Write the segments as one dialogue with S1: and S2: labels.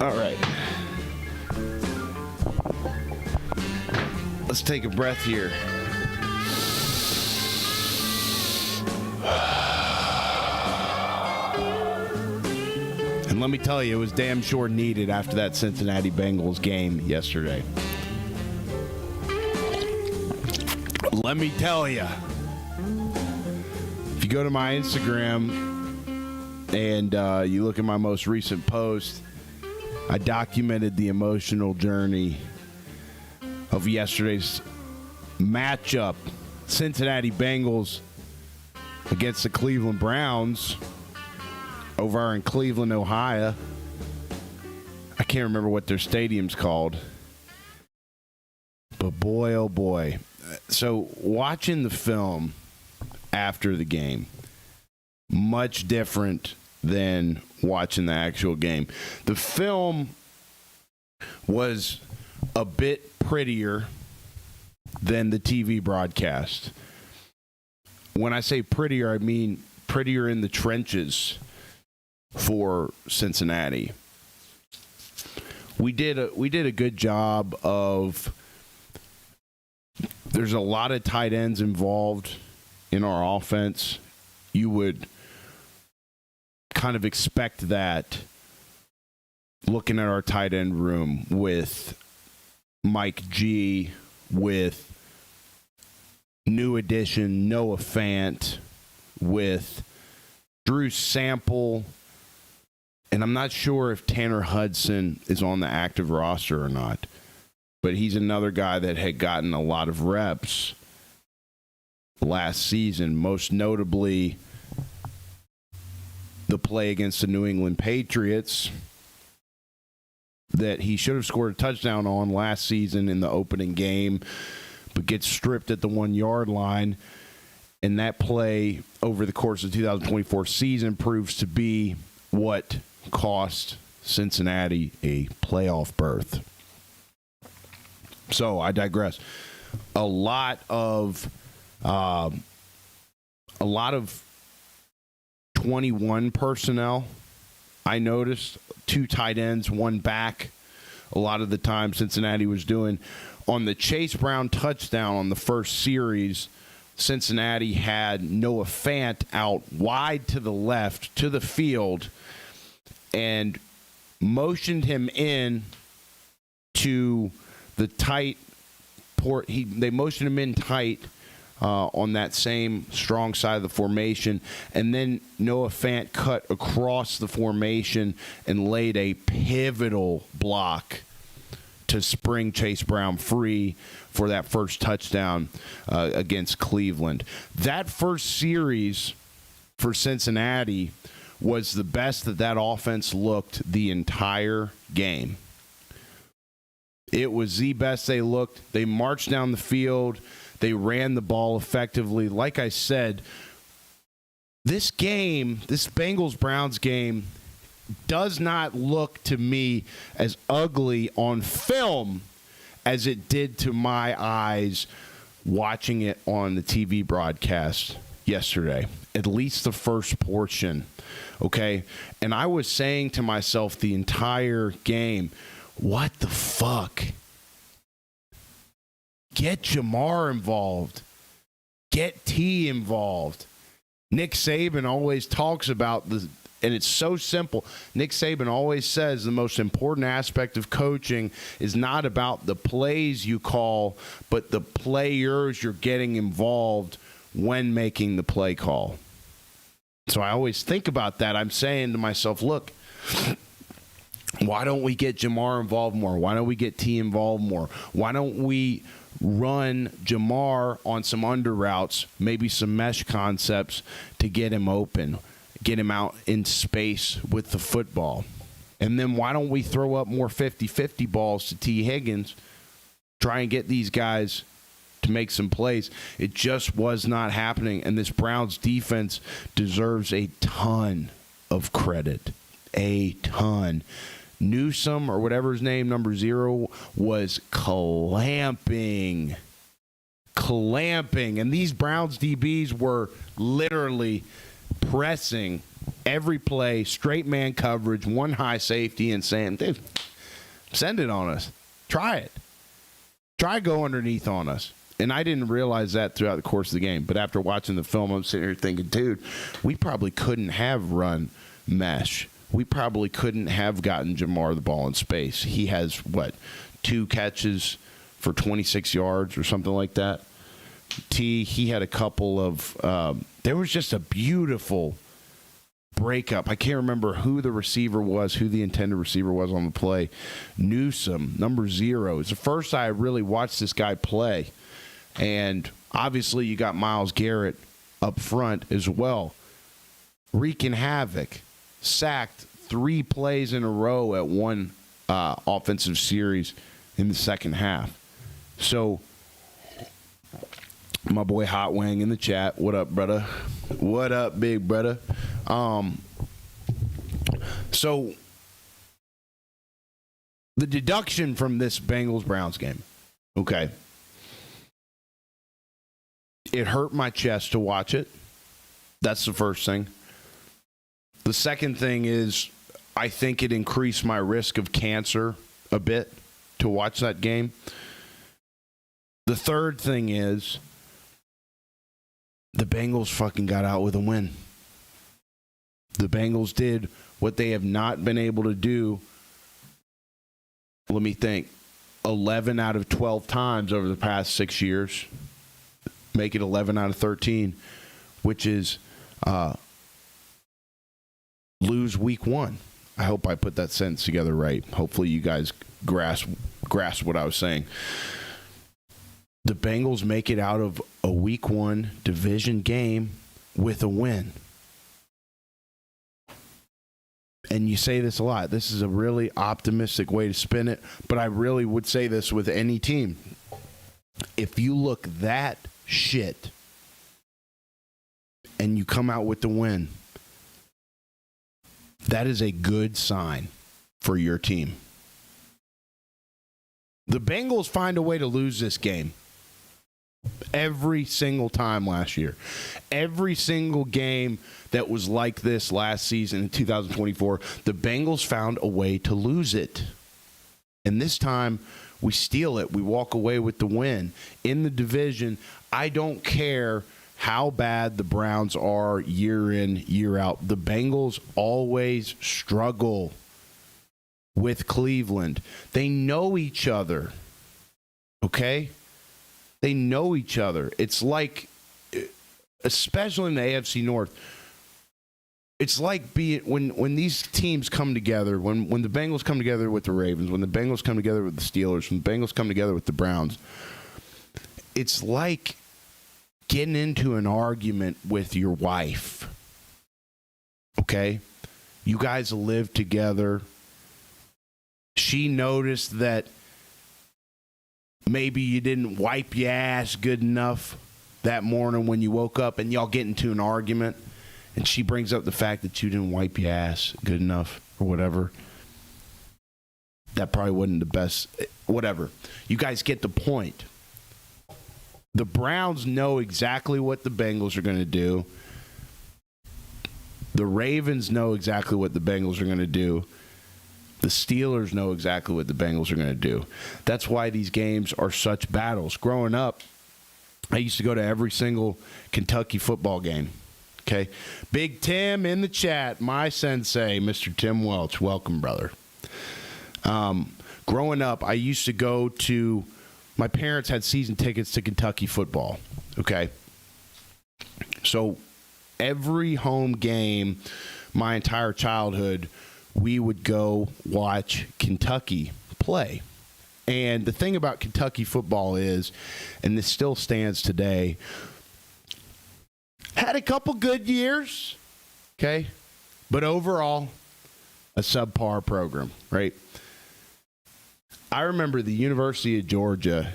S1: All right. Let's take a breath here. And let me tell you, it was damn sure needed after that Cincinnati Bengals game yesterday. Let me tell you, if you go to my Instagram and you look at my most recent post, I documented the emotional journey of yesterday's matchup, Cincinnati Bengals against the Cleveland Browns over in Cleveland, Ohio. I can't remember what their stadium's called. But boy, oh boy. So watching the film after the game, much different than watching the actual game. The film was a bit prettier than the TV broadcast. When I say prettier, I mean prettier in the trenches for Cincinnati. We did a good job of. There's a lot of tight ends involved in our offense. You would kind of expect that looking at our tight end room with Mike G, with new addition Noah Fant, with Drew Sample, and I'm not sure if Tanner Hudson is on the active roster or not, but he's another guy that had gotten a lot of reps last season, most notably the play against the New England Patriots that he should have scored a touchdown on last season in the opening game, but gets stripped at the 1-yard line. And that play over the course of the 2024 season proves to be what cost Cincinnati a playoff berth. So I digress. A lot of 21 personnel. I noticed 2 tight ends, 1 back. A lot of the time Cincinnati was doing. On the Chase Brown touchdown on the first series, Cincinnati had Noah Fant out wide to the left to the field and motioned him in to the tight port. They motioned him in tight on that same strong side of the formation, and then Noah Fant cut across the formation and laid a pivotal block to spring Chase Brown free for that first touchdown against Cleveland. That first series for Cincinnati was the best that offense looked the entire game. It was the best they looked. They marched down the field. They ran the ball effectively. Like I said, this game, this Bengals-Browns game, does not look to me as ugly on film as it did to my eyes watching it on the TV broadcast yesterday, at least the first portion, okay? And I was saying to myself the entire game, what the fuck? Get Jamar involved. Get T involved. Nick Saban always talks about and it's so simple. Nick Saban always says the most important aspect of coaching is not about the plays you call, but the players you're getting involved when making the play call. So I always think about that. I'm saying to myself, look, why don't we get Jamar involved more? Why don't we get T involved more? Why don't we run Jamar on some under routes, maybe some mesh concepts to get him open, get him out in space with the football? And then why don't we throw up more 50-50 balls to T. Higgins, try and get these guys to make some plays? It just was not happening, and this Browns defense deserves a ton of credit. A ton. Newsome, or whatever his name, number 0, was clamping. And these Browns DBs were literally pressing every play, straight man coverage, one high safety, and saying, dude, send it on us. Try it. Try go underneath on us. And I didn't realize that throughout the course of the game. But after watching the film, I'm sitting here thinking, dude, we probably couldn't have run mesh. We probably couldn't have gotten Jamar the ball in space. He has, 2 catches for 26 yards or something like that. He had a couple of there was just a beautiful breakup. I can't remember who the receiver was, who the intended receiver was on the play. Newsome, number 0. It's the first I really watched this guy play. And obviously you got Myles Garrett up front as well. Wreaking havoc. Sacked 3 plays in a row at one offensive series in the second half. So, my boy Hot Wang in the chat. What up, brother? What up, big brother? So, the deduction from this Bengals-Browns game, okay, it hurt my chest to watch it. That's the first thing. The second thing is I think it increased my risk of cancer a bit to watch that game. The third thing is the Bengals fucking got out with a win. The Bengals did what they have not been able to do, let me think, 11 out of 12 times over the past 6 years. Make it 11 out of 13, which is lose week 1. I hope I put that sentence together right. Hopefully you guys grasp what I was saying. The Bengals make it out of a week 1 division game with a win. And you say this a lot. This is a really optimistic way to spin it, but I really would say this with any team. If you look that shit and you come out with the win, that is a good sign for your team. The Bengals find a way to lose this game every single time last year. Every single game that was like this last season in 2024, the Bengals found a way to lose it. And this time, we steal it. We walk away with the win. In the division, I don't care how bad the Browns are year in, year out. The Bengals always struggle with Cleveland. They know each other, okay? They know each other. It's like, especially in the AFC North, it's like when these teams come together, when the Bengals come together with the Ravens, when the Bengals come together with the Steelers, when the Bengals come together with the Browns, it's like getting into an argument with your wife, okay? You guys live together. She noticed that maybe you didn't wipe your ass good enough that morning when you woke up, and y'all get into an argument, and she brings up the fact that you didn't wipe your ass good enough or whatever. That probably wasn't the best, whatever. You guys get the point. The Browns know exactly what the Bengals are going to do. The Ravens know exactly what the Bengals are going to do. The Steelers know exactly what the Bengals are going to do. That's why these games are such battles. Growing up, I used to go to every single Kentucky football game. Okay? Big Tim in the chat, my sensei, Mr. Tim Welch. Welcome, brother. Growing up, I used to go to, my parents had season tickets to Kentucky football. Okay? So every home game, my entire childhood, we would go watch Kentucky play. And the thing about Kentucky football is, and this still stands today, had a couple good years, okay? But overall, a subpar program, right? I remember the University of Georgia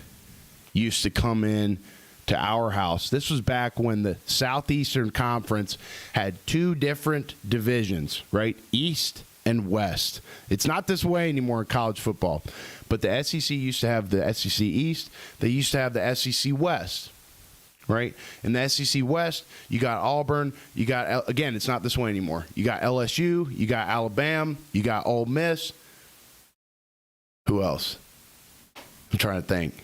S1: used to come in to our house. This was back when the Southeastern Conference had 2 different divisions, right? East and West. It's not this way anymore in college football. But the SEC used to have the SEC East. They used to have the SEC West. right? In the SEC West, you got Auburn. You got, again, it's not this way anymore. You got LSU. You got Alabama. You got Ole Miss. Who else? I'm trying to think.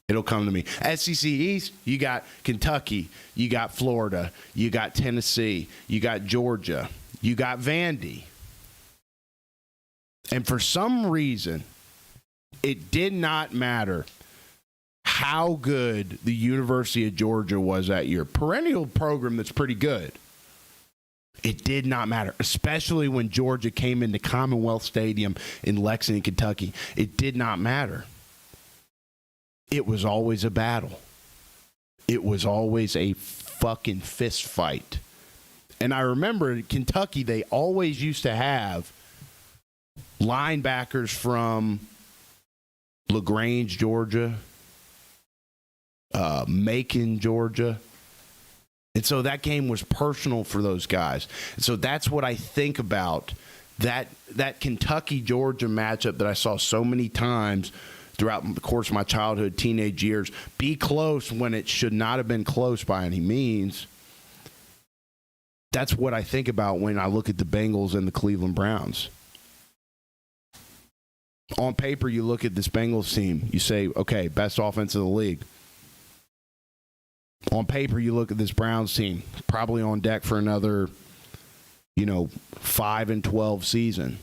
S1: It'll come to me. SEC East, you got Kentucky. You got Florida. You got Tennessee. You got Georgia. You got Vandy. And for some reason, it did not matter how good the University of Georgia was that year. Perennial program that's pretty good. It did not matter, especially when Georgia came into Commonwealth Stadium in Lexington, Kentucky. It did not matter. It was always a battle. It was always a fucking fist fight. And I remember in Kentucky, they always used to have linebackers from LaGrange, Georgia, Macon, Georgia. And so that game was personal for those guys. And so that's what I think about that Kentucky-Georgia matchup that I saw so many times throughout the course of my childhood, teenage years. Be close when it should not have been close by any means. That's what I think about when I look at the Bengals and the Cleveland Browns. On paper, you look at this Bengals team. You say, okay, best offense in the league. On paper, you look at this Browns team, probably on deck for another, 5-12 season.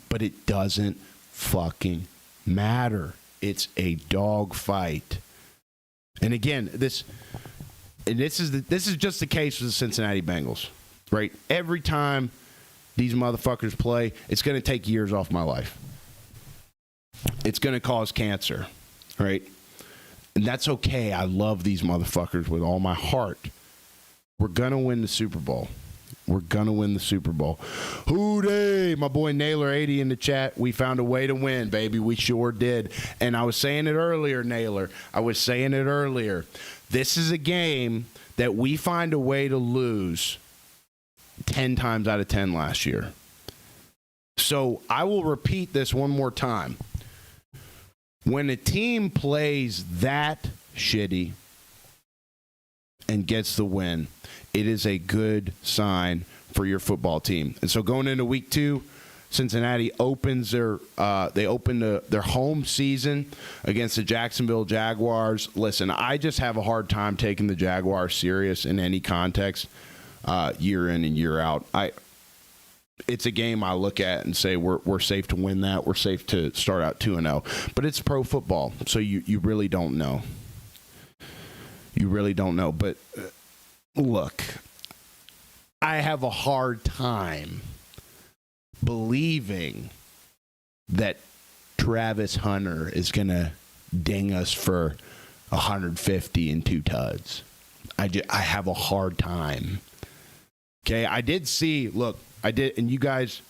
S1: But it doesn't fucking matter. It's a dog fight. And again, this is just the case with the Cincinnati Bengals, right? Every time these motherfuckers play, it's going to take years off my life. It's going to cause cancer, right? And that's okay. I love these motherfuckers with all my heart. We're going to win the Super Bowl. We're going to win the Super Bowl. Hooday! My boy Naylor 80 in the chat. We found a way to win, baby. We sure did. And I was saying it earlier, Naylor. This is a game that we find a way to lose 10 times out of 10 last year. So I will repeat this one more time. When a team plays that shitty and gets the win, it is a good sign for your football team. And so going into week 2, Cincinnati opens their home season against the Jacksonville Jaguars. Listen, I just have a hard time taking the Jaguars serious in any context, year in and year out. It's a game I look at and say we're safe to win that. We're safe to start out 2-0. But it's pro football, so you really don't know. You really don't know. But look, I have a hard time believing that Travis Hunter is going to ding us for 150 and 2 tuds. I have a hard time. Okay, I did, and you guys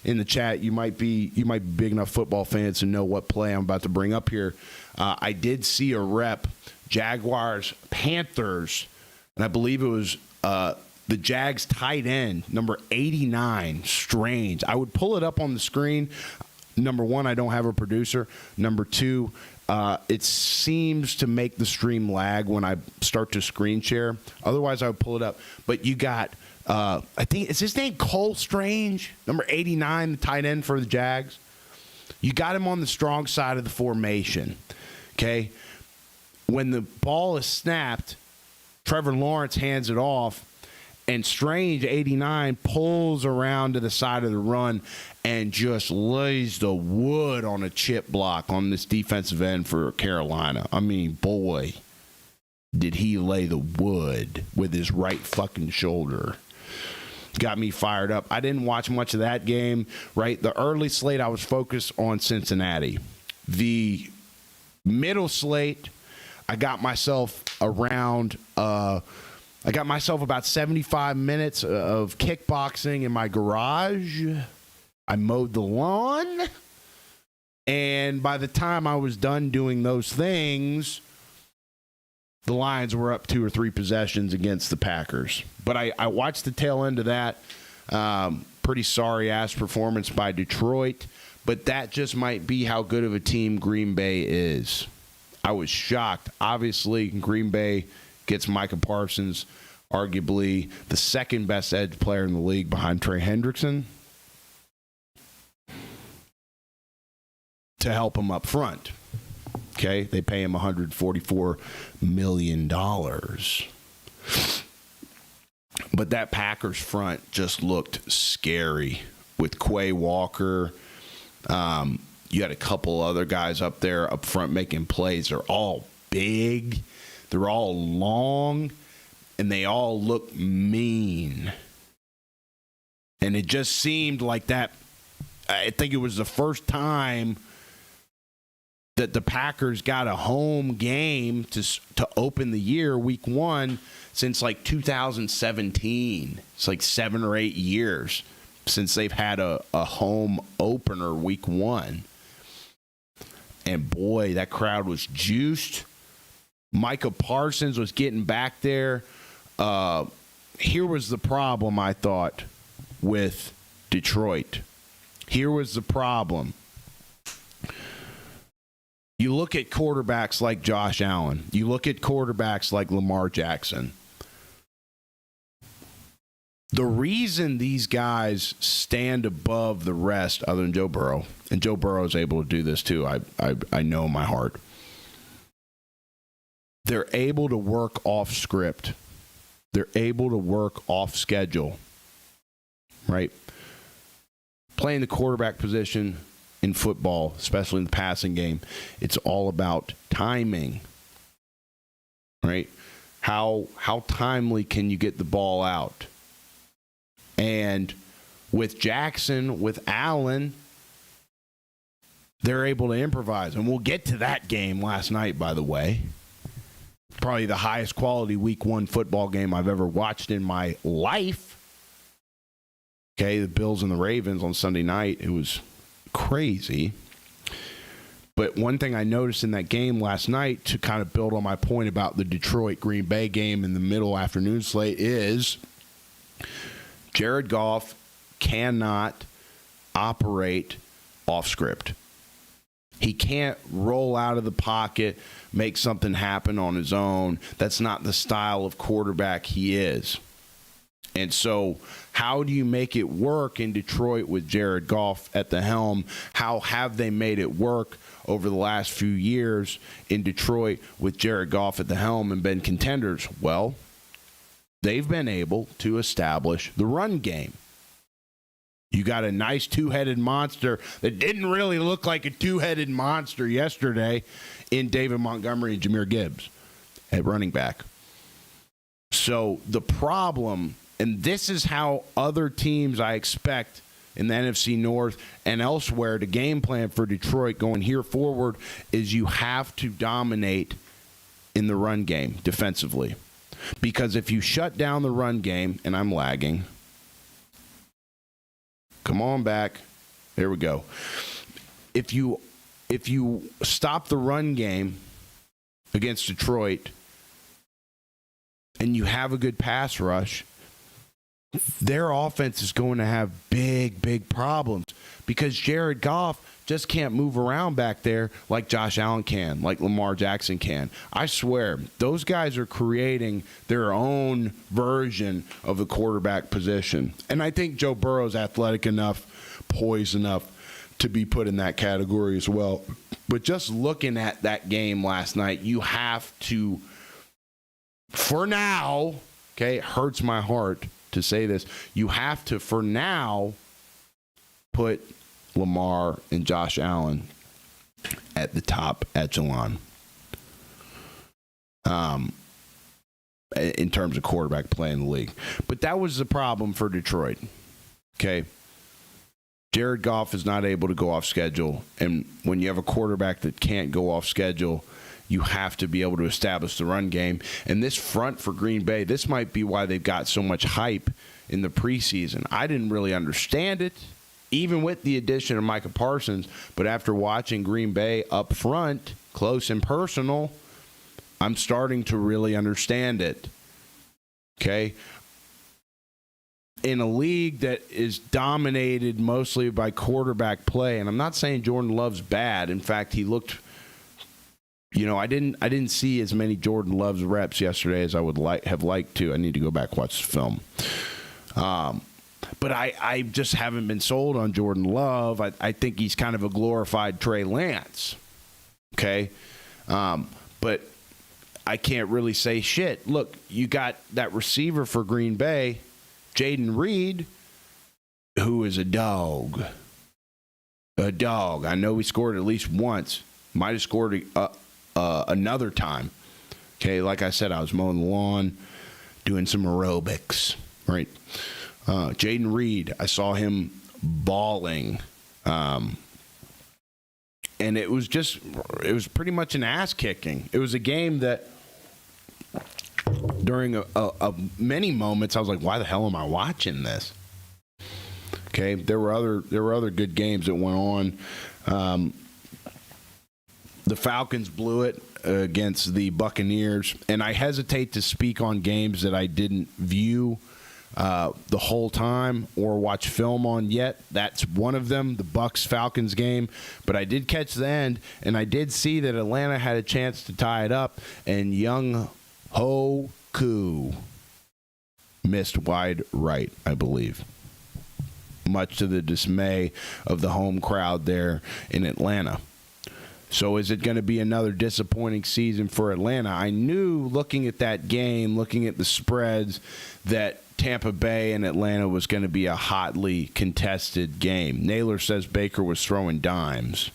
S1: in the chat, you might be big enough football fans to know what play I'm about to bring up here. I did see a rep, Jaguars, Panthers, and I believe it was the Jags tight end, number 89, Strange. I would pull it up on the screen. Number one, I don't have a producer. Number two, it seems to make the stream lag when I start to screen share. Otherwise, I would pull it up. But you got, I think, is his name Cole Strange? Number 89, the tight end for the Jags. You got him on the strong side of the formation, okay? When the ball is snapped, Trevor Lawrence hands it off, and Strange, 89, pulls around to the side of the run and just lays the wood on a chip block on this defensive end for Carolina. I mean, boy, did he lay the wood with his right fucking shoulder. Got me fired up. I didn't watch much of that game, right? The early slate, I was focused on Cincinnati. The middle slate, I got myself about 75 minutes of kickboxing in my garage. I mowed the lawn. And by the time I was done doing those things, the Lions were up 2 or 3 possessions against the Packers. But I watched the tail end of that. Pretty sorry-ass performance by Detroit. But that just might be how good of a team Green Bay is. I was shocked. Obviously, Green Bay gets Micah Parsons, arguably the second best edge player in the league behind Trey Hendrickson, to help him up front. Okay, they pay him $144 million. But that Packers front just looked scary with Quay Walker. You had a couple other guys up there up front making plays. They're all big. They're all long. And they all look mean. And it just seemed like that. I think it was the first time that the Packers got a home game to open the year, week one, since like 2017. It's like 7 or 8 years since they've had a home opener week one. And boy, that crowd was juiced. Micah Parsons was getting back there. Here was the problem, I thought, with Detroit. Here was the problem. You look at quarterbacks like Josh Allen. You look at quarterbacks like Lamar Jackson. The reason these guys stand above the rest, other than Joe Burrow, and Joe Burrow is able to do this too, I know in my heart. They're able to work off script. They're able to work off schedule. Right? Playing the quarterback position in football, especially in the passing game, it's all about timing. Right? How timely can you get the ball out? And with Jackson, with Allen, they're able to improvise. And we'll get to that game last night, by the way. Probably the highest quality week one football game I've ever watched in my life. Okay, the Bills and the Ravens on Sunday night. It was crazy. But one thing I noticed in that game last night, to kind of build on my point about the Detroit-Green Bay game in the middle afternoon slate, is Jared Goff cannot operate off script. He can't roll out of the pocket, make something happen on his own. That's not the style of quarterback he is. And so how do you make it work in Detroit with Jared Goff at the helm? How have they made it work over the last few years in Detroit with Jared Goff at the helm and been contenders? Well, they've been able to establish the run game. You got a nice two-headed monster that didn't really look like a two-headed monster yesterday in David Montgomery and Jahmyr Gibbs at running back. So the problem, and this is how other teams I expect in the NFC North and elsewhere to game plan for Detroit going here forward, is you have to dominate in the run game defensively. Because if you shut down the run game, and I'm lagging. Come on back. There we go. If you stop the run game against Detroit and you have a good pass rush, their offense is going to have big problems because Jared Goff just can't move around back there like Josh Allen can, like Lamar Jackson can. I swear, those guys are creating their own version of the quarterback position. And I think Joe Burrow's athletic enough, poised enough to be put in that category as well. But just looking at that game last night, you have to, for now, okay, it hurts my heart to say this, you have to, for now, put Lamar and Josh Allen at the top echelon in terms of quarterback play in the league. But that was the problem for Detroit. Okay. Jared Goff is not able to go off schedule. And when you have a quarterback that can't go off schedule, you have to be able to establish the run game. And this front for Green Bay, this might be why they've got so much hype in the preseason. I didn't really understand it, even with the addition of Micah Parsons. But after watching Green Bay up front, close and personal, I'm starting to really understand it. Okay? In a league that is dominated mostly by quarterback play, and I'm not saying Jordan Love's bad. In fact, he looked I didn't see as many Jordan Love's reps yesterday as I would have liked to. I need to go back and watch the film. But I just haven't been sold on Jordan Love. I think he's kind of a glorified Trey Lance. Okay? But I can't really say shit. Look, you got that receiver for Green Bay, Jaden Reed, who is a dog. A dog. I know he scored at least once. Might have scored another time. Okay, like I said, I was mowing the lawn, doing some aerobics, right? Jaden Reed, I saw him bawling. And it was pretty much an ass kicking. It was a game that during many moments I was like, why the hell am I watching this? Okay, there were other good games that went on. The Falcons blew it against the Buccaneers, and I hesitate to speak on games that I didn't view the whole time or watch film on yet. That's one of them, the Bucs-Falcons game. But I did catch the end, and I did see that Atlanta had a chance to tie it up, and young Ho Koo missed wide right, I believe, much to the dismay of the home crowd there in Atlanta. So is it going to be another disappointing season for Atlanta? I knew looking at that game, looking at the spreads, that Tampa Bay and Atlanta was going to be a hotly contested game. Naylor says Baker was throwing dimes.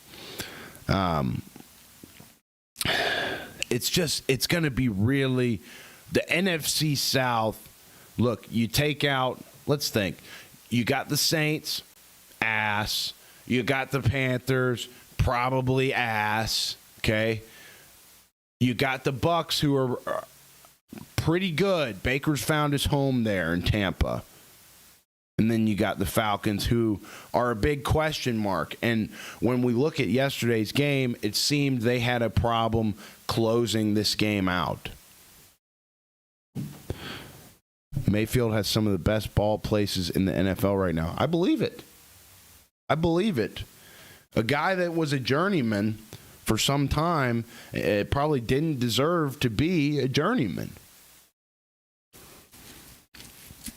S1: It's going to be really the NFC South. Look, you take out, let's think, you got the Saints, ass. You got the Panthers, probably ass. Okay. You got the Bucs, who are pretty good. Baker's found his home there in Tampa. And then you got the Falcons, who are a big question mark. And when we look at yesterday's game, it seemed they had a problem closing this game out. Mayfield has some of the best ball places in the NFL right now. I believe it. I believe it. A guy that was a journeyman for some time probably didn't deserve to be a journeyman.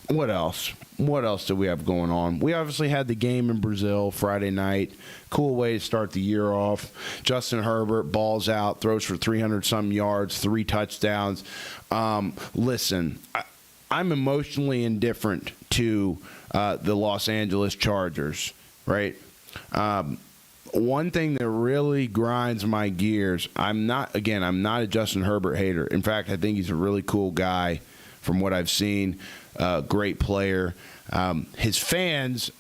S1: What else? What else do we have going on? We obviously had the game in Brazil Friday night. Cool way to start the year off. Justin Herbert balls out, throws for 300-some yards, 3 touchdowns. Listen, I'm emotionally indifferent to the Los Angeles Chargers, right? One thing that really grinds my gears, I'm not a Justin Herbert hater. In fact, I think he's a really cool guy from what I've seen. Great player. His fans,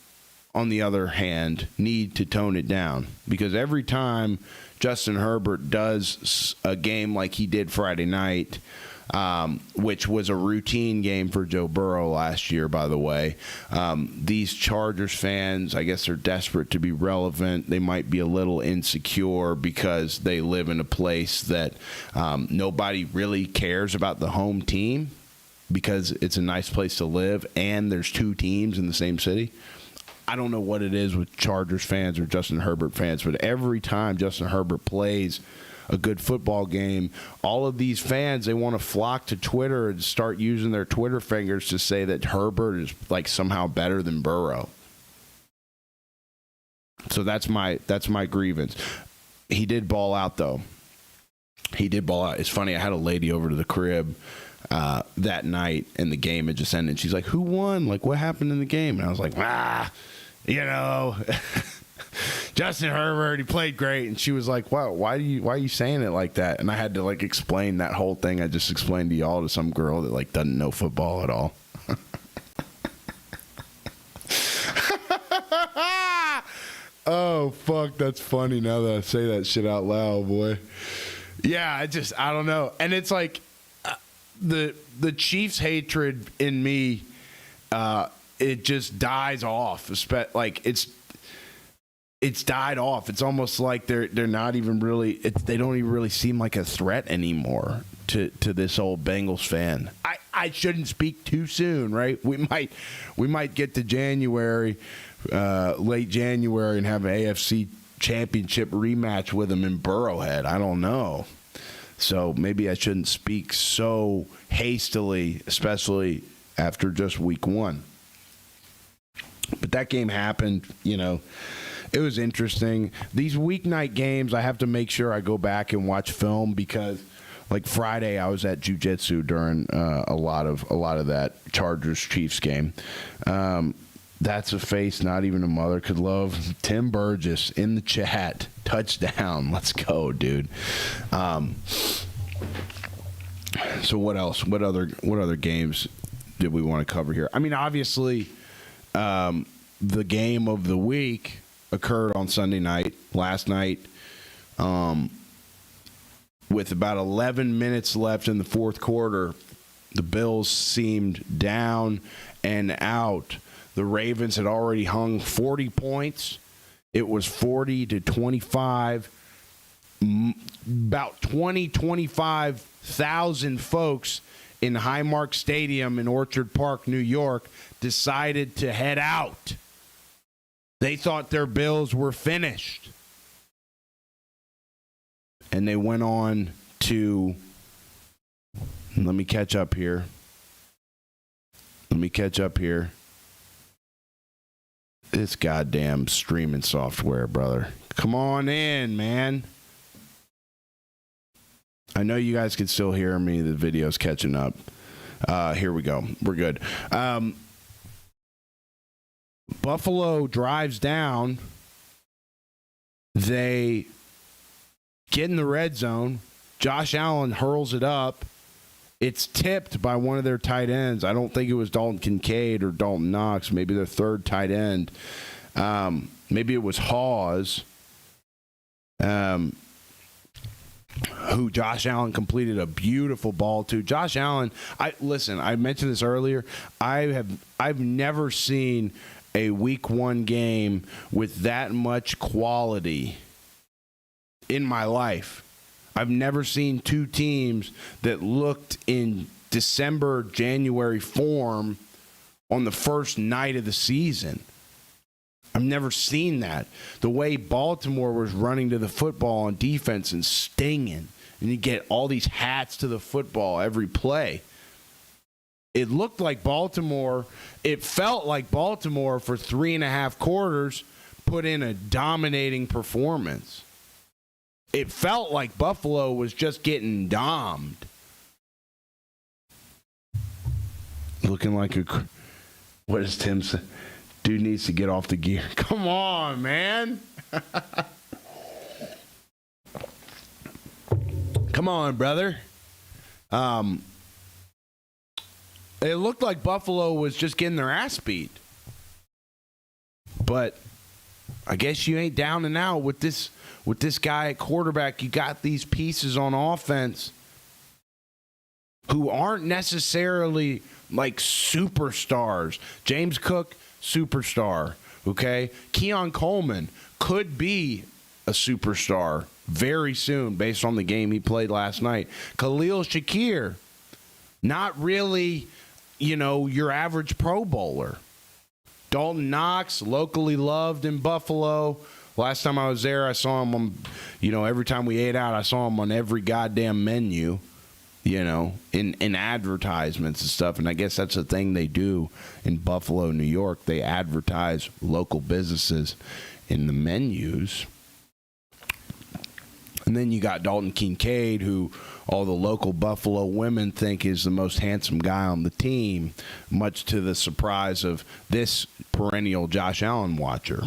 S1: on the other hand, need to tone it down, because every time Justin Herbert does a game like he did Friday night, which was a routine game for Joe Burrow last year, by the way, these Chargers fans, I guess, are desperate to be relevant. They might be a little insecure because they live in a place that nobody really cares about the home team, because it's a nice place to live and there's 2 teams in the same city. I don't know what it is with Chargers fans or Justin Herbert fans, but every time Justin Herbert plays a good football game, all of these fans, they want to flock to Twitter and start using their Twitter fingers to say that Herbert is like somehow better than Burrow. So that's my grievance. He did ball out, though. He did ball out. It's funny, I had a lady over to the crib that night, and the game had just ended. She's like, who won? Like, what happened in the game? And I was like, Justin Herbert, he played great. And she was like, wow, why are you saying it like that? And I had to like explain that whole thing I just explained to y'all to some girl that like doesn't know football at all. Oh, fuck, that's funny now that I say that shit out loud, boy. Yeah, I don't know. And it's like, the Chiefs hatred in me, it just dies off. Like it's died off. It's almost like they're not even really. They don't even really seem like a threat anymore to this old Bengals fan. I shouldn't speak too soon, right? We might get to January, late January, and have an AFC Championship rematch with them in Burrowhead. I don't know. So maybe I shouldn't speak so hastily, especially after just week one. But that game happened, it was interesting. These weeknight games, I have to make sure I go back and watch film because, like Friday, I was at jiu-jitsu during a lot of that Chargers-Chiefs game. That's a face not even a mother could love. Tim Burgess in the chat. Touchdown. Let's go, dude. So what else? What other games did we want to cover here? I mean, obviously, the game of the week occurred on Sunday night, last night, with about 11 minutes left in the fourth quarter. The Bills seemed down and out. The Ravens had already hung 40 points. It was 40-25. About 25,000 folks in Highmark Stadium in Orchard Park, New York, decided to head out. They thought their Bills were finished. And they went on to, let me catch up here. This goddamn streaming software, brother. Come on in, man. I know you guys can still hear me. The video's catching up. Here we go. We're good. Buffalo drives down. They get in the red zone. Josh Allen hurls it up. It's tipped by one of their tight ends. I don't think it was Dalton Kincaid or Dalton Knox. Maybe their third tight end. Maybe it was Hawes, who Josh Allen completed a beautiful ball to. Josh Allen, I mentioned this earlier. I've never seen a week one game with that much quality in my life. I've never seen two teams that looked in December, January form on the first night of the season. I've never seen that. The way Baltimore was running to the football on defense and stinging, and you get all these hats to the football every play. It looked like Baltimore, it felt like Baltimore for 3.5 quarters put in a dominating performance. It felt like Buffalo was just getting domed. Looking like what does Tim say? Dude needs to get off the gear. Come on, man. Come on, brother. It looked like Buffalo was just getting their ass beat. But I guess you ain't down and out with this guy at quarterback. You got these pieces on offense who aren't necessarily like superstars. James Cook, superstar, okay? Keon Coleman could be a superstar very soon based on the game he played last night. Khalil Shakir, not really, your average Pro Bowler. Dalton Knox, locally loved in Buffalo. Last time I was there, I saw him on, every time we ate out, I saw him on every goddamn menu, in advertisements and stuff. And I guess that's the thing they do in Buffalo, New York. They advertise local businesses in the menus. And then you got Dalton Kincaid, who all the local Buffalo women think is the most handsome guy on the team, much to the surprise of this perennial Josh Allen watcher.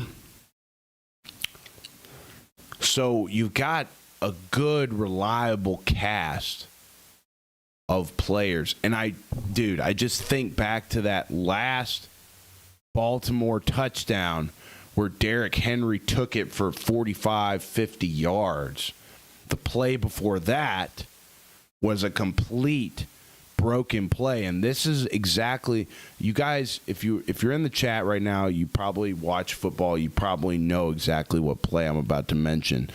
S1: So you've got a good, reliable cast of players. And I just think back to that last Baltimore touchdown where Derrick Henry took it for 45, 50 yards. The play before that was a complete broken play. And this is exactly, you guys, if you're in the chat right now, you probably watch football, you probably know exactly what play I'm about to mention.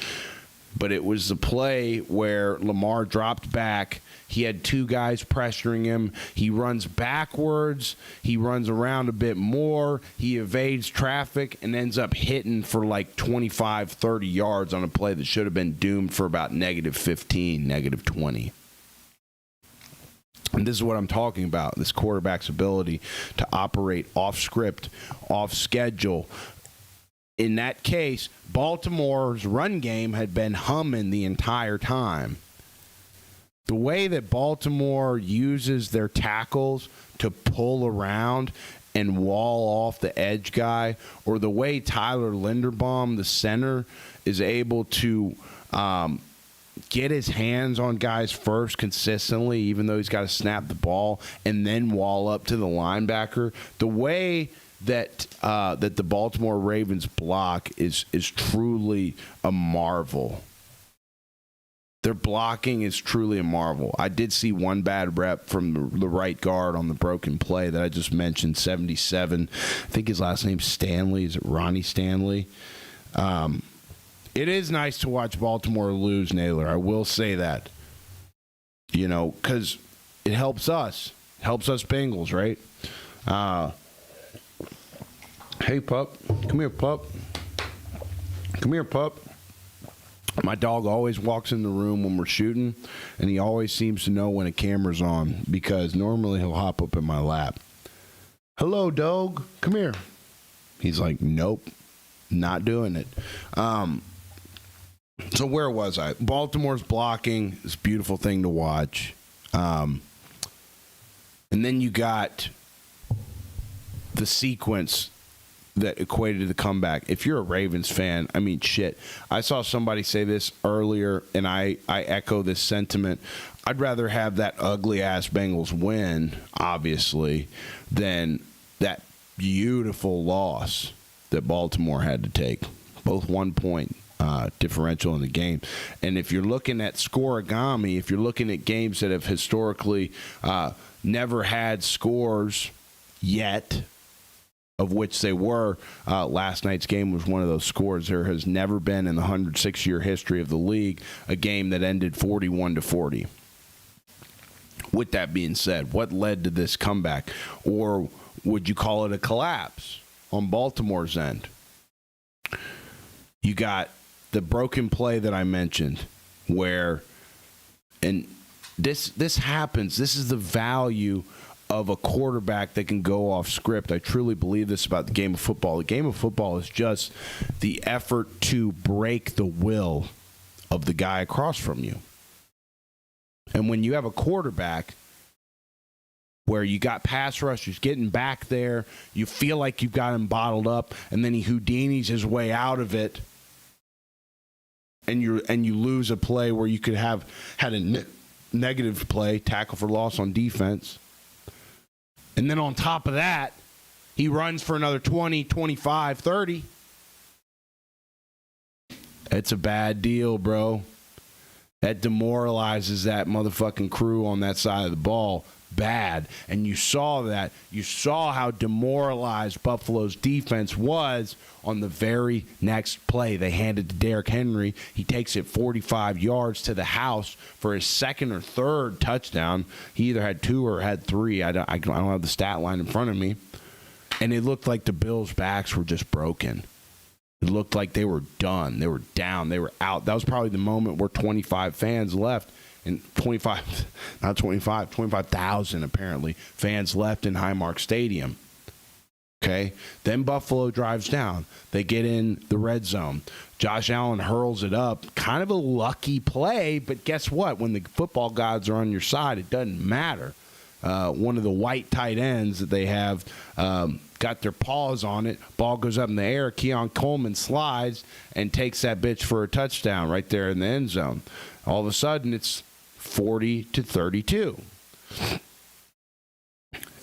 S1: but it was the play where Lamar dropped back. He had two guys pressuring him. He runs backwards. He runs around a bit more. He evades traffic and ends up hitting for like 25, 30 yards on a play that should have been doomed for about negative 15, negative 20. And this is what I'm talking about, this quarterback's ability to operate off script, off schedule. In that case, Baltimore's run game had been humming the entire time. The way that Baltimore uses their tackles to pull around and wall off the edge guy, or the way Tyler Linderbaum, the center, is able to get his hands on guys first consistently, even though he's got to snap the ball, and then wall up to the linebacker. The way that that the Baltimore Ravens block is truly a marvel. Their blocking is truly a marvel. I did see one bad rep from the right guard on the broken play that I just mentioned, 77. I think his last name's Stanley. Is it Ronnie Stanley? It is nice to watch Baltimore lose, Naylor. I will say that. You know, because it helps us. Helps us Bengals, right? Hey, pup. Come here, pup. Come here, pup. My dog always walks in the room when we're shooting, and he always seems to know when a camera's on, because normally he'll hop up in my lap. Hello, dog. Come here. He's like, nope, not doing it. So where was I? Baltimore's blocking, this beautiful thing to watch. And then you got the sequence that equated to the comeback. If you're a Ravens fan, I mean, shit. I saw somebody say this earlier, and I echo this sentiment. I'd rather have that ugly-ass Bengals win, obviously, than that beautiful loss that Baltimore had to take. Both 1 point differential in the game. And if you're looking at scoregami, if you're looking at games that have historically never had scores yet, of which they were, last night's game was one of those scores. There has never been in the 106-year history of the league a game that ended 41-40. With that being said, what led to this comeback? Or would you call it a collapse on Baltimore's end? You got the broken play that I mentioned, where, and this happens. This is the value of a quarterback that can go off script. I truly believe this about the game of football. The game of football is just the effort to break the will of the guy across from you. And when you have a quarterback where you got pass rushers getting back there, you feel like you've got him bottled up, and then he Houdinis his way out of it, and you lose a play where you could have had a negative play, tackle for loss on defense. And then on top of that, he runs for another 20, 25, 30. It's a bad deal, bro. That demoralizes that motherfucking crew on that side of the ball bad. And you saw that. You saw how demoralized Buffalo's defense was on the very next play. They handed to Derrick Henry. He takes it 45 yards to the house for his second or third touchdown. He either had two or had three. I don't have the stat line in front of me. And it looked like the Bills' backs were just broken. It looked like they were done. They were down. They were out. That was probably the moment where 25 fans left. And 25,000 apparently fans left in Highmark Stadium. Okay? Then Buffalo drives down. They get in the red zone. Josh Allen hurls it up. Kind of a lucky play, but guess what? When the football gods are on your side, it doesn't matter. One of the white tight ends that they have got their paws on it. Ball goes up in the air. Keon Coleman slides and takes that bitch for a touchdown right there in the end zone. All of a sudden, it's 40-32.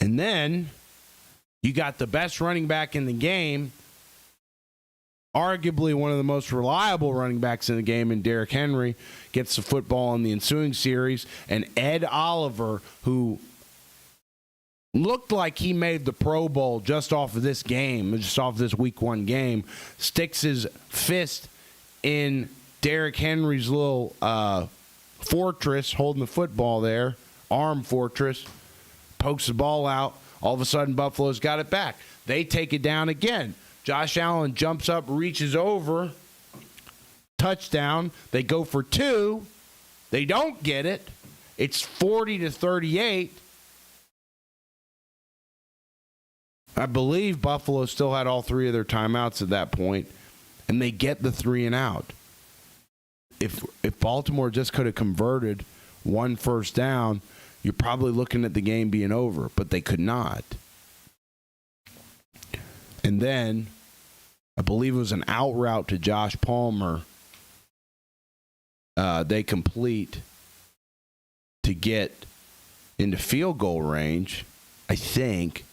S1: And then you got the best running back in the game, arguably one of the most reliable running backs in the game, in Derrick Henry, gets the football in the ensuing series, and Ed Oliver, who looked like he made the Pro Bowl just off of this game, just off of this Week 1 game, sticks his fist in Derrick Henry's little fortress holding the football there, arm fortress, pokes the ball out. All of a sudden, Buffalo's got it back. They take it down again. Josh Allen jumps up, reaches over, touchdown. They go for 2. They don't get it. It's 40-38. I believe Buffalo still had all 3 of their timeouts at that point, and they get the 3 and out. If Baltimore just could have converted 1 first down, you're probably looking at the game being over, but they could not. And then, I believe it was an out route to Josh Palmer. They complete to get into field goal range, I think.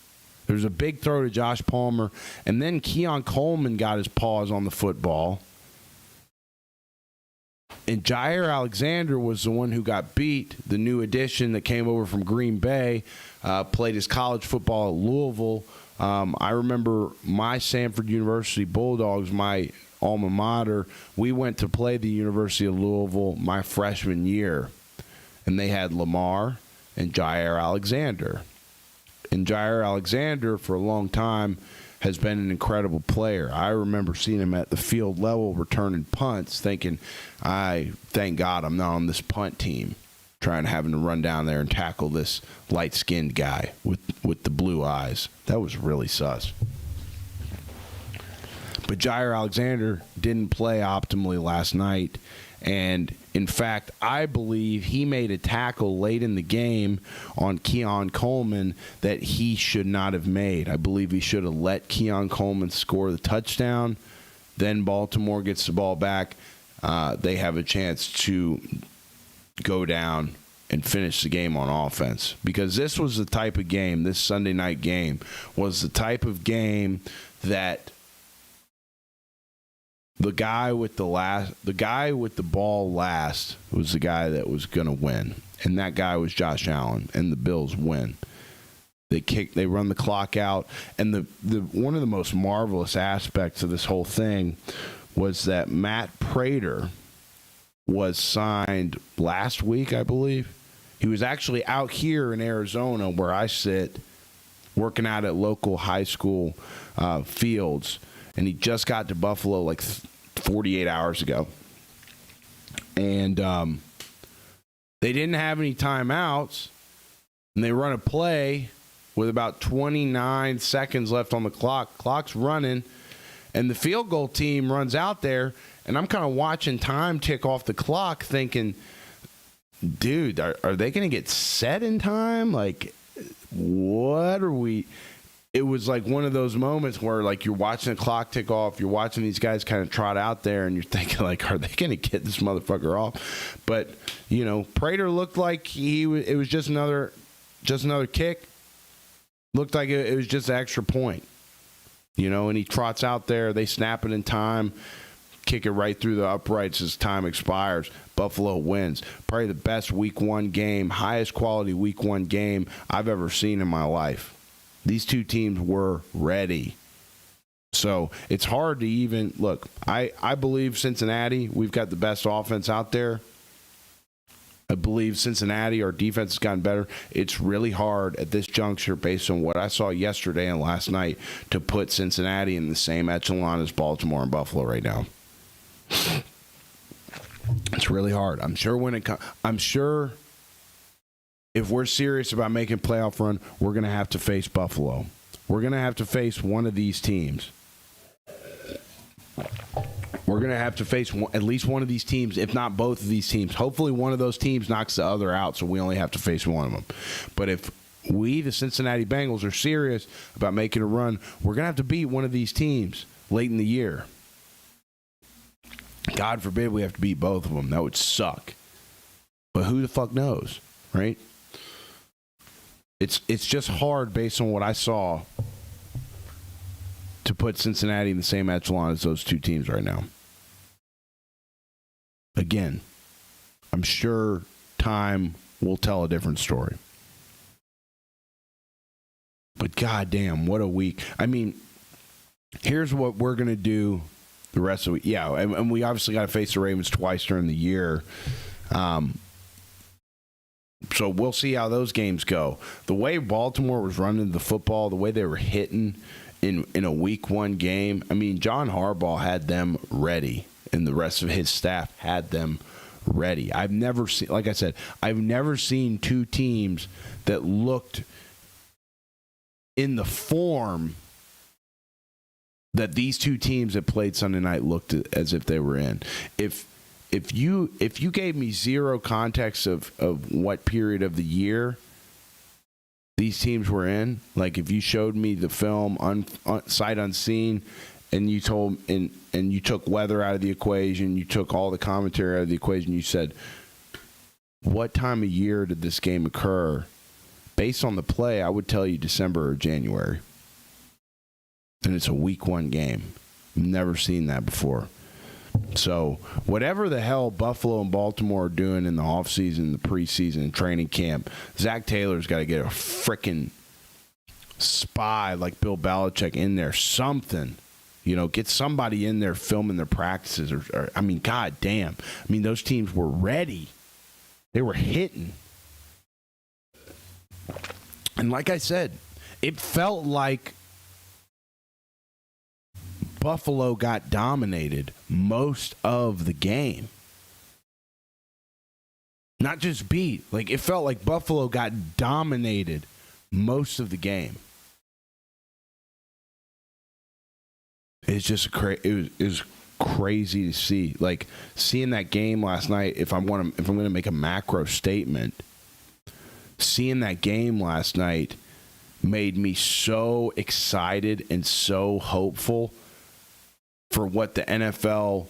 S1: There's a big throw to Josh Palmer, and then Keon Coleman got his paws on the football. And Jair Alexander was the one who got beat, the new addition that came over from Green Bay, played his college football at Louisville. I remember my Samford University Bulldogs, my alma mater, we went to play the University of Louisville my freshman year. And they had Lamar and Jair Alexander. And Jair Alexander, for a long time, has been an incredible player. I remember seeing him at the field level returning punts, thinking, thank God I'm not on this punt team, having to run down there and tackle this light-skinned guy with the blue eyes. That was really sus. But Jair Alexander didn't play optimally last night. And, in fact, I believe he made a tackle late in the game on Keon Coleman that he should not have made. I believe he should have let Keon Coleman score the touchdown. Then Baltimore gets the ball back. They have a chance to go down and finish the game on offense. Because this was the type of game, this Sunday night game, was the type of game that the guy with the ball last was the guy that was going to win, and that guy was Josh Allen, and the Bills win. They run the clock out, and the one of the most marvelous aspects of this whole thing was that Matt Prater was signed last week, I believe. He was actually out here in Arizona, where I sit, working out at local high school fields. And he just got to Buffalo like 48 hours ago. And they didn't have any timeouts. And they run a play with about 29 seconds left on the clock. Clock's running. And the field goal team runs out there. And I'm kind of watching time tick off the clock thinking, dude, are they going to get set in time? Like, what are we... It was like one of those moments where, like, you're watching the clock tick off, you're watching these guys kind of trot out there, and you're thinking, like, are they going to get this motherfucker off? But, you know, Prater looked like it was just another kick. Looked like it was just an extra point, you know, and he trots out there. They snap it in time, kick it right through the uprights as time expires. Buffalo wins. Probably the best Week 1 game, highest quality Week 1 game I've ever seen in my life. These two teams were ready. So it's hard to even look. I believe Cincinnati, we've got the best offense out there. I believe Cincinnati, our defense has gotten better. It's really hard at this juncture, based on what I saw yesterday and last night, to put Cincinnati in the same echelon as Baltimore and Buffalo right now. It's really hard. I'm sure if we're serious about making a playoff run, we're going to have to face Buffalo. We're going to have to face one of these teams. We're going to have to face at least one of these teams, if not both of these teams. Hopefully one of those teams knocks the other out, so we only have to face one of them. But if we, the Cincinnati Bengals, are serious about making a run, we're going to have to beat one of these teams late in the year. God forbid we have to beat both of them. That would suck. But who the fuck knows, right? It's just hard, based on what I saw, to put Cincinnati in the same echelon as those two teams right now. Again, I'm sure time will tell a different story. But goddamn, what a week. I mean, here's what we're going to do The rest of and we obviously got to face the Ravens twice during the year. So we'll see how those games go. The way Baltimore was running the football, the way they were hitting in a Week 1 game, I mean, John Harbaugh had them ready, and the rest of his staff had them ready. I've never seen, like I said, I've never seen two teams that looked in the form that these two teams that played Sunday night looked as if they were in. If you gave me zero context of what period of the year these teams were in, like if you showed me the film sight unseen, and you told and you took weather out of the equation, you took all the commentary out of the equation, you said, what time of year did this game occur? Based on the play, I would tell you December or January. And it's a Week 1 game. Never seen that before. So whatever the hell Buffalo and Baltimore are doing in the offseason, the preseason, training camp, Zach Taylor's got to get a frickin' spy like Bill Belichick in there. Something. Get somebody in there filming their practices. Or I mean, god damn. I mean, those teams were ready. They were hitting. And like I said, it felt like Buffalo got dominated most of the game. Not just beat. Like, it felt like Buffalo got dominated most of the game. It's just it was crazy to see. Like, seeing that game last night, if I'm going to make a macro statement, seeing that game last night made me so excited and so hopeful for what the NFL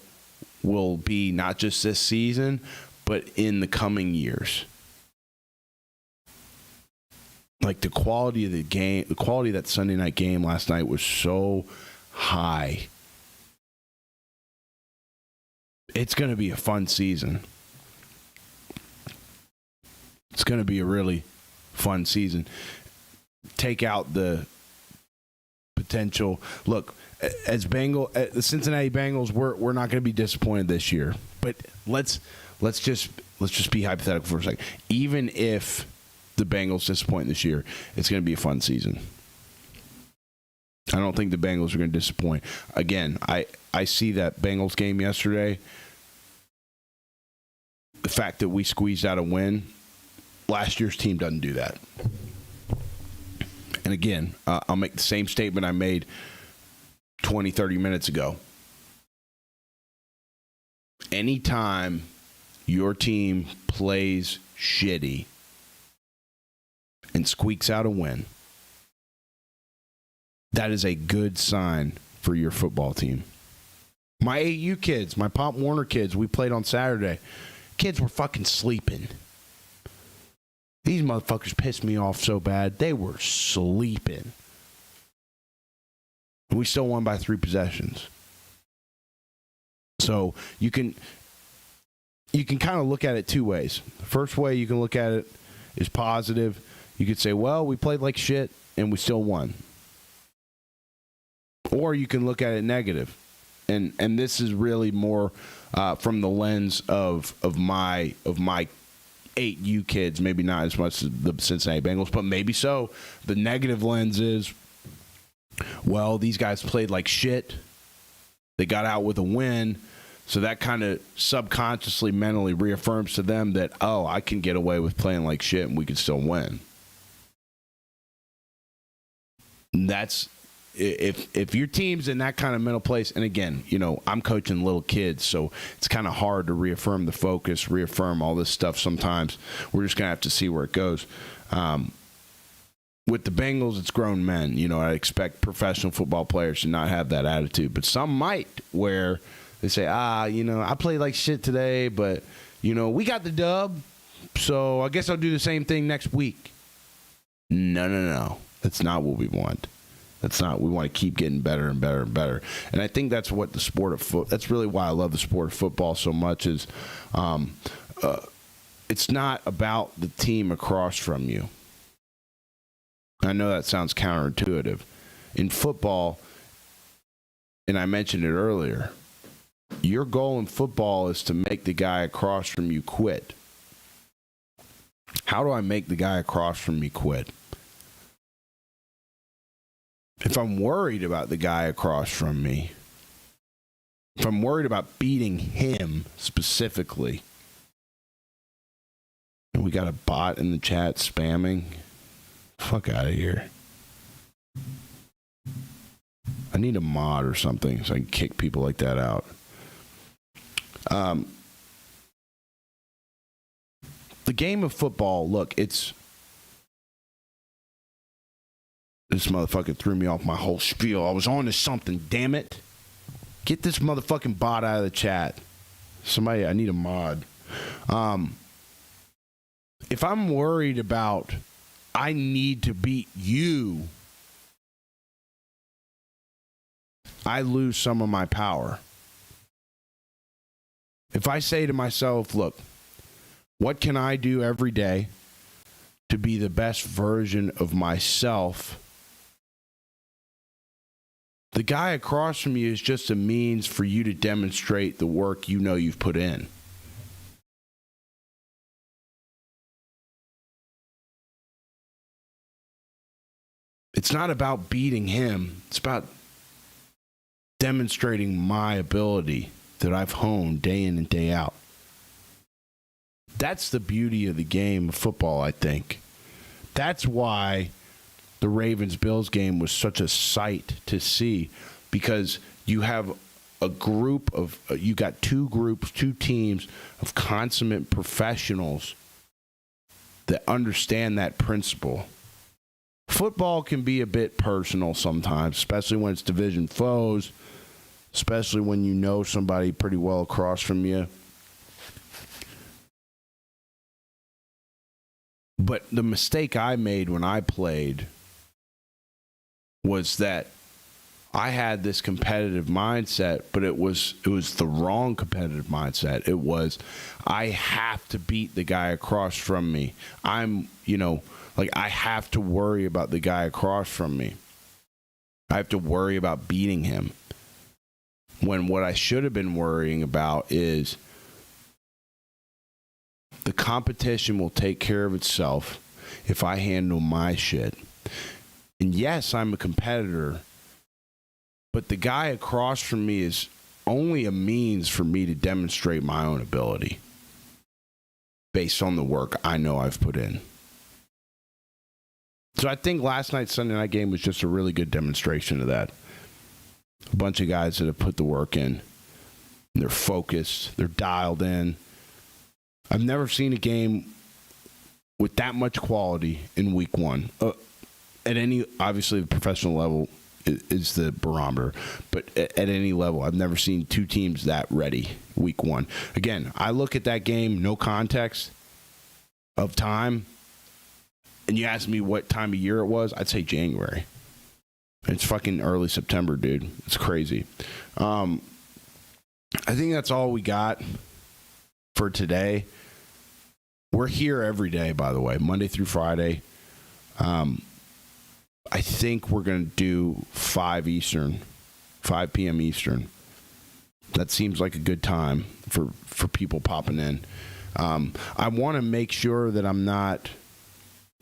S1: will be, not just this season, but in the coming years. Like, the quality of the game, the quality of that Sunday night game last night was so high. It's going to be a fun season. It's going to be a really fun season. Take out the potential. Look, as the Cincinnati Bengals, we're not going to be disappointed this year. But let's just be hypothetical for a second. Even if the Bengals disappoint this year, it's going to be a fun season. I don't think the Bengals are going to disappoint. Again, I see that Bengals game yesterday. The fact that we squeezed out a win, last year's team doesn't do that. And again, I'll make the same statement I made 20, 30 minutes ago. Anytime your team plays shitty and squeaks out a win, that is a good sign for your football team. My 8U kids, my Pop Warner kids, we played on Saturday. Kids were fucking sleeping. These motherfuckers pissed me off so bad. They were sleeping. And we still won by 3 possessions. So you can kind of look at it two ways. The first way you can look at it is positive. You could say, well, we played like shit and we still won. Or you can look at it negative. And this is really more from the lens of my 8U kids, maybe not as much as the Cincinnati Bengals, but maybe so. The negative lens is, well, these guys played like shit. They got out with a win. So that kind of subconsciously, mentally reaffirms to them that, oh, I can get away with playing like shit and we can still win. And that's, if your team's in that kind of mental place, and again, I'm coaching little kids, so it's kind of hard to reaffirm the focus, reaffirm all this stuff sometimes. We're just going to have to see where it goes. With the Bengals, it's grown men. I expect professional football players to not have that attitude, but some might, where they say, I played like shit today, but, we got the dub, so I guess I'll do the same thing next week. No. That's not what we want. We want to keep getting better and better and better. And I think that's what the sport of that's really why I love the sport of football so much is it's not about the team across from you. I know that sounds counterintuitive. In football, and I mentioned it earlier, Your goal in football is to make the guy across from you quit. How do I make the guy across from me quit? If I'm worried about the guy across from me, if I'm worried about beating him specifically, and we got a bot in the chat spamming, fuck out of here. I need a mod or something so I can kick people like that out. The game of football, look, it's... This motherfucker threw me off my whole spiel. I was on to something, damn it. Get this motherfucking bot out of the chat. Somebody, I need a mod. If I'm worried about I need to beat you, I lose some of my power. If I say to myself, look, what can I do every day to be the best version of myself? The guy across from you is just a means for you to demonstrate the work you know you've put in. It's not about beating him. It's about demonstrating my ability that I've honed day in and day out. That's the beauty of the game of football, I think. That's why the Ravens-Bills game was such a sight to see, because you have a group of, you got two teams of consummate professionals that understand that principle. Football can be a bit personal sometimes, especially when it's division foes, especially when you know somebody pretty well across from you. But the mistake I made when I played was that I had this competitive mindset, but it was the wrong competitive mindset. It was, I have to beat the guy across from me. I have to worry about the guy across from me. I have to worry about beating him. When what I should have been worrying about is the competition will take care of itself if I handle my shit. And yes, I'm a competitor, but the guy across from me is only a means for me to demonstrate my own ability based on the work I know I've put in. So I think last night's Sunday night game was just a really good demonstration of that. A bunch of guys that have put the work in. They're focused. They're dialed in. I've never seen a game with that much quality in week one. At any, obviously, the professional level is the barometer, but at any level, I've never seen two teams that ready week one. Again, I look at that game, no context of time, and you ask me what time of year it was, I'd say January. It's fucking early September, dude. It's crazy. I think that's all we got for today. We're here every day, by the way, Monday through Friday. I think we're going to do 5 p.m. Eastern. That seems like a good time for people popping in. I want to make sure that I'm not...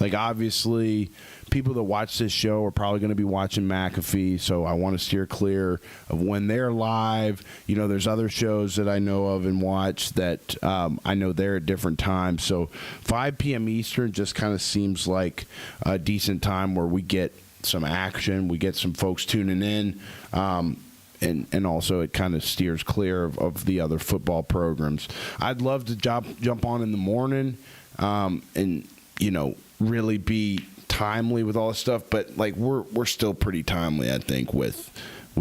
S1: Like, obviously, people that watch this show are probably going to be watching McAfee, so I want to steer clear of when they're live. You know, there's other shows that I know of and watch that I know they're at different times. So 5 p.m. Eastern just kind of seems like a decent time where we get some action, we get some folks tuning in, and also it kind of steers clear of the other football programs. I'd love to jump on in the morning and, you know, really be timely with all this stuff, but like we're still pretty timely, I think, with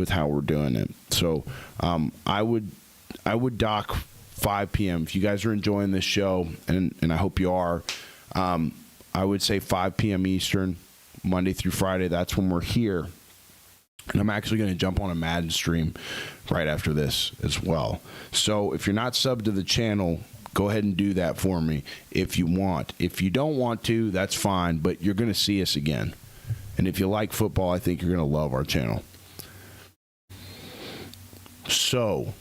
S1: how we're doing it. So I would dock 5 p.m. if you guys are enjoying this show, and I hope you are. I would say 5 p.m. Eastern, Monday through Friday. That's when we're here, and I'm actually going to jump on a Madden stream right after this as well. So if you're not subbed to the channel, go ahead and do that for me if you want. If you don't want to, that's fine, but you're going to see us again. And if you like football, I think you're going to love our channel. So,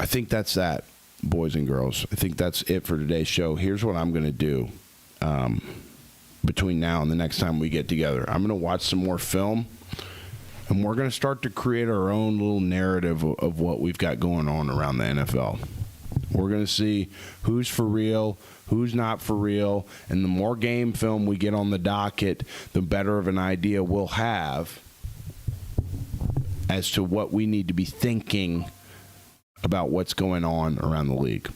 S1: I think that's that, boys and girls. I think that's it for today's show. Here's what I'm going to do between now and the next time we get together. I'm going to watch some more film, and we're going to start to create our own little narrative of what we've got going on around the NFL. We're going to see who's for real, who's not for real, and the more game film we get on the docket, the better of an idea we'll have as to what we need to be thinking about what's going on around the league.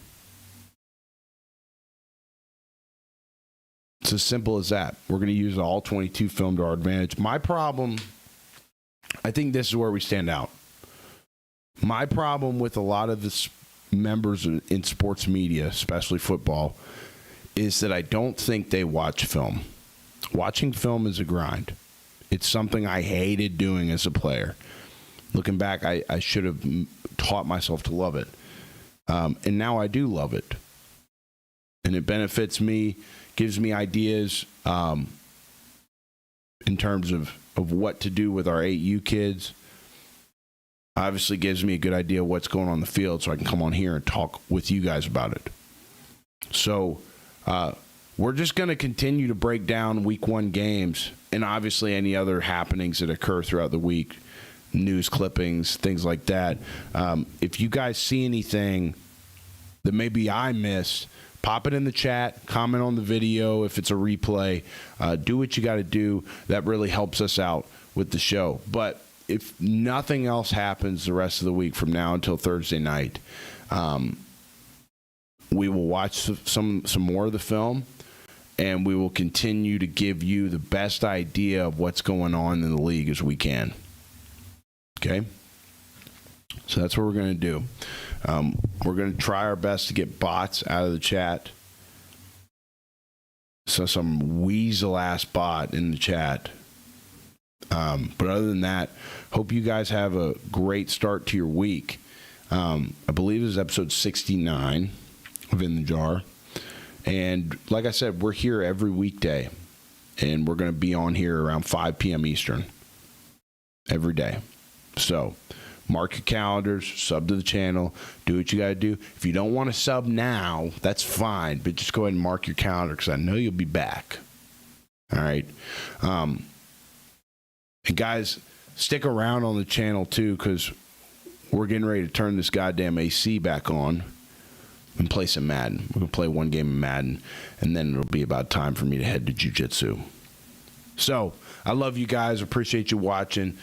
S1: It's as simple as that. We're going to use all 22 film to our advantage. My problem, I think this is where we stand out. My problem with a lot of the members in sports media, especially football, is that I don't think they watch film. Watching film is a grind. It's something I hated doing as a player. Looking back, I should have taught myself to love it. And now I do love it. And it benefits me, gives me ideas in terms of what to do with our 8U kids. Obviously gives me a good idea of what's going on the field so I can come on here and talk with you guys about it. So we're just going to continue to break down week 1 games and obviously any other happenings that occur throughout the week, news clippings, things like that. If you guys see anything that maybe I missed, pop it in the chat, comment on the video if it's a replay. Do what you got to do. That really helps us out with the show. But if nothing else happens the rest of the week from now until Thursday night, we will watch some more of the film, and we will continue to give you the best idea of what's going on in the league as we can. Okay? So that's what we're going to do. We're going to try our best to get bots out of the chat. So some weasel-ass bot in the chat. But other than that, hope you guys have a great start to your week. I believe this is episode 69 of In the Jar. And like I said, we're here every weekday. And we're going to be on here around 5 p.m. Eastern every day. So mark your calendars, sub to the channel, do what you got to do. If you don't want to sub now, that's fine. But just go ahead and mark your calendar because I know you'll be back. All right. And guys, stick around on the channel too, because we're getting ready to turn this goddamn AC back on and play some Madden. We're going to play one game of Madden, and then it'll be about time for me to head to jiu-jitsu. So, I love you guys. Appreciate you watching.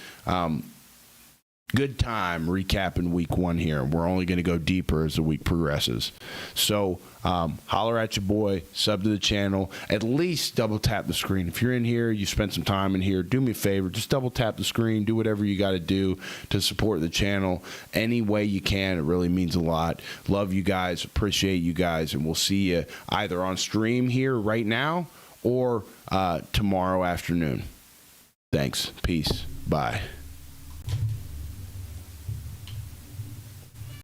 S1: Good time recapping week 1 here. We're only going to go deeper as the week progresses. So, holler at your boy, sub to the channel, at least double tap the screen. If you're in here, you spent some time in here, do me a favor, just double tap the screen, do whatever you got to do to support the channel any way you can. It really means a lot. Love you guys, appreciate you guys, and we'll see you either on stream here right now or tomorrow afternoon. Thanks. Peace. Bye.